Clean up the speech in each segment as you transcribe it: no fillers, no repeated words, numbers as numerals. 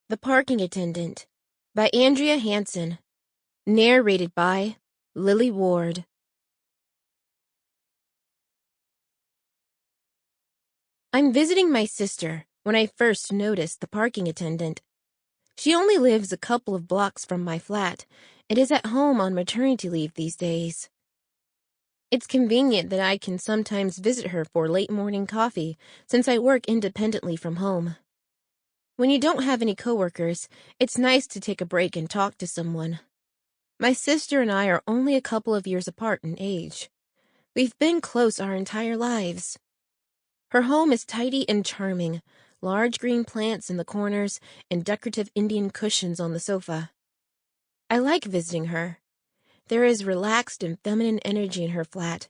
The Parking Attendant by Andrea Hansen. Narrated by Lily Ward. I'm visiting my sister when I first noticed the parking attendant. She only lives a couple of blocks from my flat and is at home on maternity leave these days. It's convenient that I can sometimes visit her for late morning coffee since I work independently from home. When you don't have any coworkers, it's nice to take a break and talk to someone. My sister and I are only a couple of years apart in age. We've been close our entire lives. Her home is tidy and charming, large green plants in the corners and decorative Indian cushions on the sofa. I like visiting her. There is relaxed and feminine energy in her flat,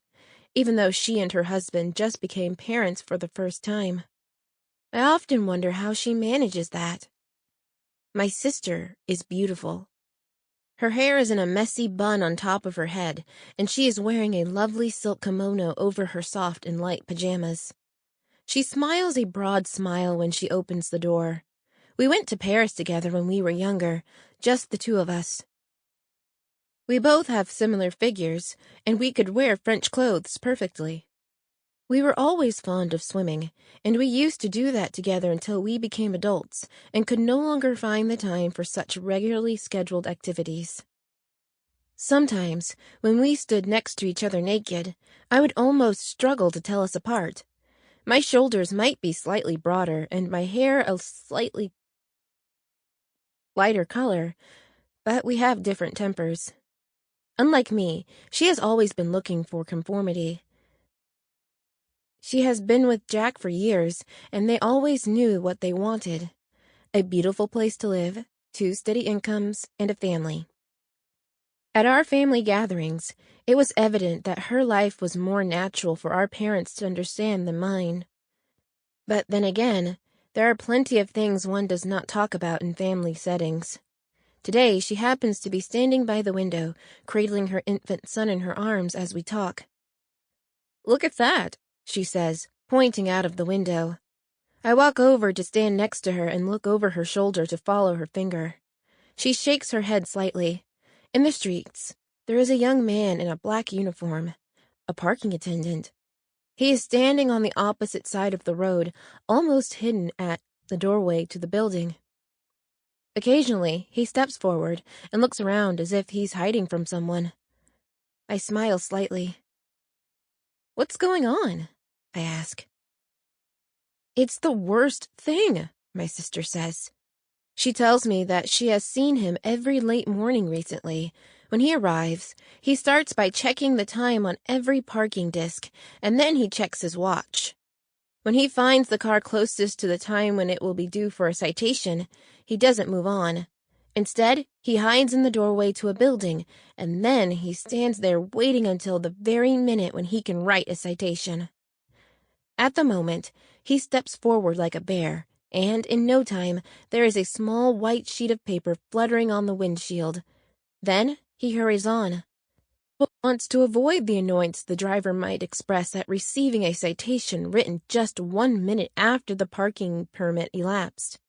even though she and her husband just became parents for the first time. I often wonder how she manages that. My sister is beautiful. Her hair is in a messy bun on top of her head, and she is wearing a lovely silk kimono over her soft and light pajamas. She smiles a broad smile when she opens the door. We went to Paris together when we were younger, just the two of us. We both have similar figures, and we could wear French clothes perfectly. We were always fond of swimming, and we used to do that together until we became adults and could no longer find the time for such regularly scheduled activities. Sometimes, when we stood next to each other naked, I would almost struggle to tell us apart. My shoulders might be slightly broader and my hair a slightly lighter color, but we have different tempers. Unlike me, she has always been looking for conformity. She has been with Jack for years, and they always knew what they wanted. A beautiful place to live, 2 steady incomes, and a family. At our family gatherings, it was evident that her life was more natural for our parents to understand than mine. But then again, there are plenty of things one does not talk about in family settings. Today, she happens to be standing by the window, cradling her infant son in her arms as we talk. "Look at that," she says, pointing out of the window. I walk over to stand next to her and look over her shoulder to follow her finger. She shakes her head slightly. In the streets, there is a young man in a black uniform, a parking attendant. He is standing on the opposite side of the road, almost hidden at the doorway to the building. Occasionally, he steps forward and looks around as if he's hiding from someone. I smile slightly. "What's going on?" I ask. "It's the worst thing," my sister says. She tells me that she has seen him every late morning recently. When he arrives, he starts by checking the time on every parking disc, and then he checks his watch. When he finds the car closest to the time when it will be due for a citation, he doesn't move on. Instead, he hides in the doorway to a building, and then he stands there waiting until the very minute when he can write a citation. At the moment, he steps forward like a bear, and in no time, there is a small white sheet of paper fluttering on the windshield. Then he hurries on, but wants to avoid the annoyance the driver might express at receiving a citation written just 1 minute after the parking permit elapsed.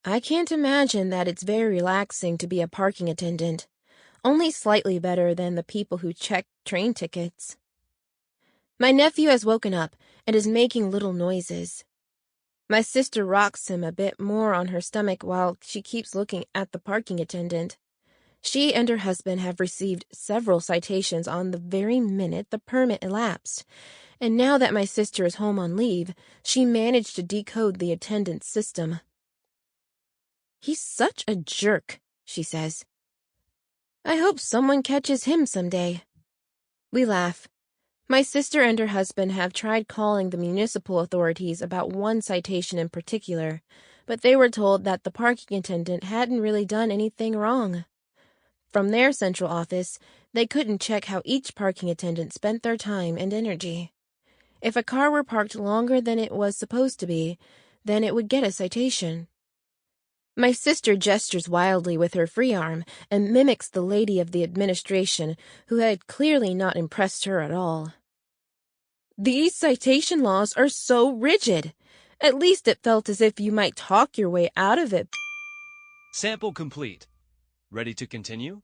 I can't imagine that it's very relaxing to be a parking attendant, only slightly better than the people who check train tickets. My nephew has woken up and is making little noises. My sister rocks him a bit more on her stomach while she keeps looking at the parking attendant. She and her husband have received several citations on the very minute the permit elapsed, and now that my sister is home on leave, she managed to decode the attendant's system. "He's such a jerk," she says. "I hope someone catches him someday." We laugh. My sister and her husband have tried calling the municipal authorities about one citation in particular, but they were told that the parking attendant hadn't really done anything wrong. From their central office, they couldn't check how each parking attendant spent their time and energy. If a car were parked longer than it was supposed to be, then it would get a citation. My sister gestures wildly with her free arm and mimics the lady of the administration, who had clearly not impressed her at all. "These citation laws are so rigid. At least it felt as if you might talk your way out of it." Sample complete. Ready to continue?